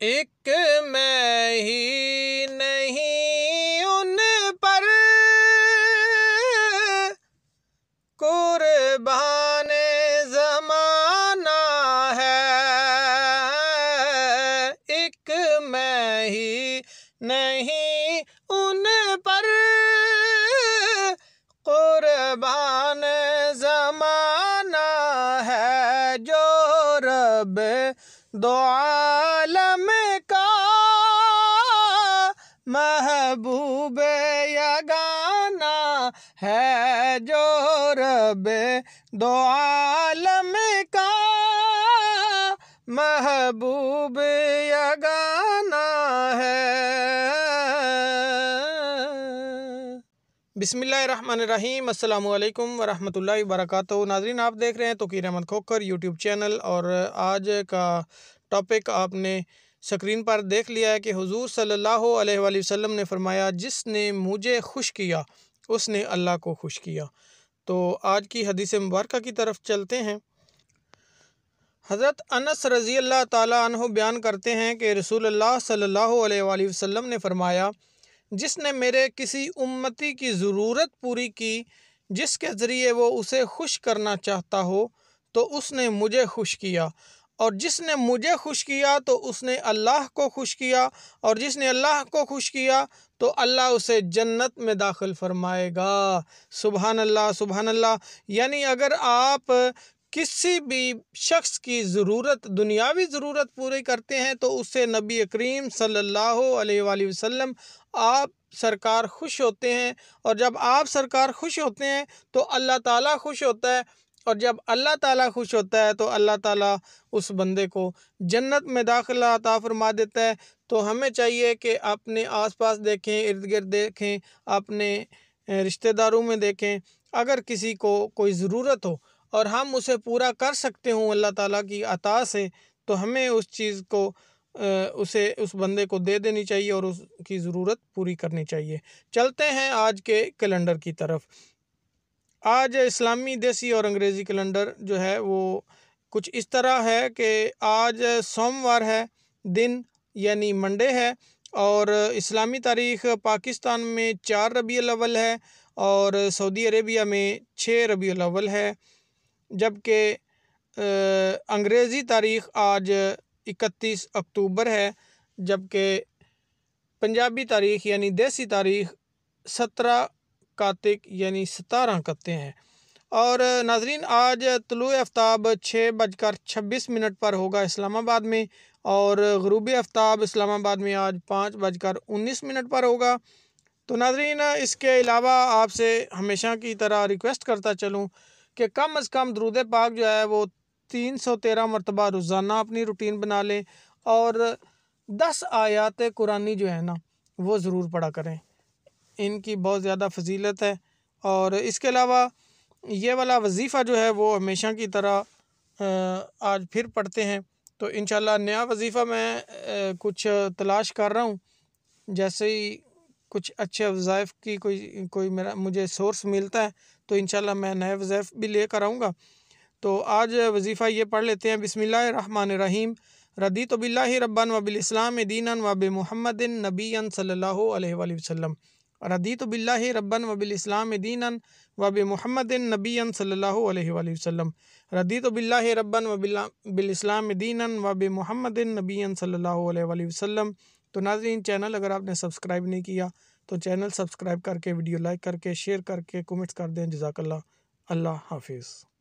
ایک میں ہی نہیں ان پر قربان زمانہ ہے، ایک میں ہی نہیں ان پر قربان زمانہ ہے، جو رب دو عالم کا محبوب یگانہ ہے، جو رب دو عالم کا محبوب یگانہ ہے۔ بسم اللہ الرحمن الرحیم۔ السلام علیکم ورحمۃ اللہ وبرکاتہ۔ ناظرین، آپ دیکھ رہے ہیں توقیر احمد کھوکھر یوٹیوب چینل، اور آج کا ٹاپک آپ نے سکرین پر دیکھ لیا ہے کہ حضور صلی اللہ علیہ وآلہ وسلم نے فرمایا، جس نے مجھے خوش کیا اس نے اللہ کو خوش کیا۔ تو آج کی حدیث مبارکہ کی طرف چلتے ہیں۔ حضرت انس رضی اللہ تعالیٰ عنہ بیان کرتے ہیں کہ رسول اللہ صلی اللہ علیہ وآلہ وسلم نے فرمایا، جس نے میرے کسی امتی کی ضرورت پوری کی جس کے ذریعے وہ اسے خوش کرنا چاہتا ہو تو اس نے مجھے خوش کیا، اور جس نے مجھے خوش کیا تو اس نے اللہ کو خوش کیا، اور جس نے اللہ کو خوش کیا تو اللہ اسے جنت میں داخل فرمائے گا۔ سبحان اللہ، سبحان اللہ۔ یعنی اگر آپ کسی بھی شخص کی ضرورت، دنیاوی ضرورت پوری کرتے ہیں تو اس سے نبی کریم صلی اللہ علیہ وآلہ وسلم آپ سرکار خوش ہوتے ہیں، اور جب آپ سرکار خوش ہوتے ہیں تو اللہ تعالیٰ خوش ہوتا ہے، اور جب اللہ تعالیٰ خوش ہوتا ہے تو اللہ تعالیٰ اس بندے کو جنت میں داخلہ عطا فرما دیتا ہے۔ تو ہمیں چاہیے کہ اپنے آس پاس دیکھیں، ارد گرد دیکھیں، اپنے رشتہ داروں میں دیکھیں، اگر کسی کو کوئی ضرورت ہو اور ہم اسے پورا کر سکتے ہوں اللہ تعالیٰ کی عطا سے، تو ہمیں اس چیز کو اس بندے کو دے دینی چاہیے اور اس کی ضرورت پوری کرنی چاہیے۔ چلتے ہیں آج کے کیلنڈر کی طرف۔ آج اسلامی، دیسی اور انگریزی کیلنڈر جو ہے وہ کچھ اس طرح ہے کہ آج سوموار ہے، دن یعنی منڈے ہے، اور اسلامی تاریخ پاکستان میں 4 ربیع الاول ہے اور سعودی عربیہ میں 6 ربیع الاول ہے، جبکہ انگریزی تاریخ آج 31 اکتوبر ہے، جبکہ پنجابی تاریخ یعنی دیسی تاریخ 17 کاتک یعنی 17 کتے ہیں۔ اور ناظرین، آج طلوع آفتاب 6:26 پر ہوگا اسلام آباد میں، اور غروب آفتاب اسلام آباد میں آج 5:19 پر ہوگا۔ تو ناظرین، اس کے علاوہ آپ سے ہمیشہ کی طرح ریکویسٹ کرتا چلوں کہ کم از کم درود پاک جو ہے وہ 313 مرتبہ روزانہ اپنی روٹین بنا لیں، اور 10 آیات قرآنی جو ہے نا وہ ضرور پڑھا کریں، ان کی بہت زیادہ فضیلت ہے۔ اور اس کے علاوہ یہ والا وظیفہ جو ہے وہ ہمیشہ کی طرح آج پھر پڑھتے ہیں۔ تو انشاءاللہ نیا وظیفہ میں کچھ تلاش کر رہا ہوں، جیسے ہی کچھ اچھے وظائف کی کوئی مجھے سورس ملتا ہے تو انشاءاللہ میں نئے وظائف بھی لے کر آؤں گا۔ تو آج وظیفہ یہ پڑھ لیتے ہیں۔ بسم اللہ الرحمن الرحیم۔ رضیت باللہ ربا وبالاسلام دینا وبمحمد نبیا صلی اللہ علیہ وآلہ وسلم۔ رضیت باللہ ربا وبالاسلام دینا وبمحمد نبیا صلی اللہ علیہ وآلہ وسلم۔ رضیت باللہ ربا وبالاسلام دینا وبمحمد نبیا صلی اللہ علیہ وآلہ وسلم۔ تو ناظرین، چینل اگر آپ نے سبسکرائب نہیں کیا تو چینل سبسکرائب کر کے، ویڈیو لائک کر کے، شیئر کر کے، کومنٹس کر دیں۔ جزاک اللہ۔ اللہ حافظ۔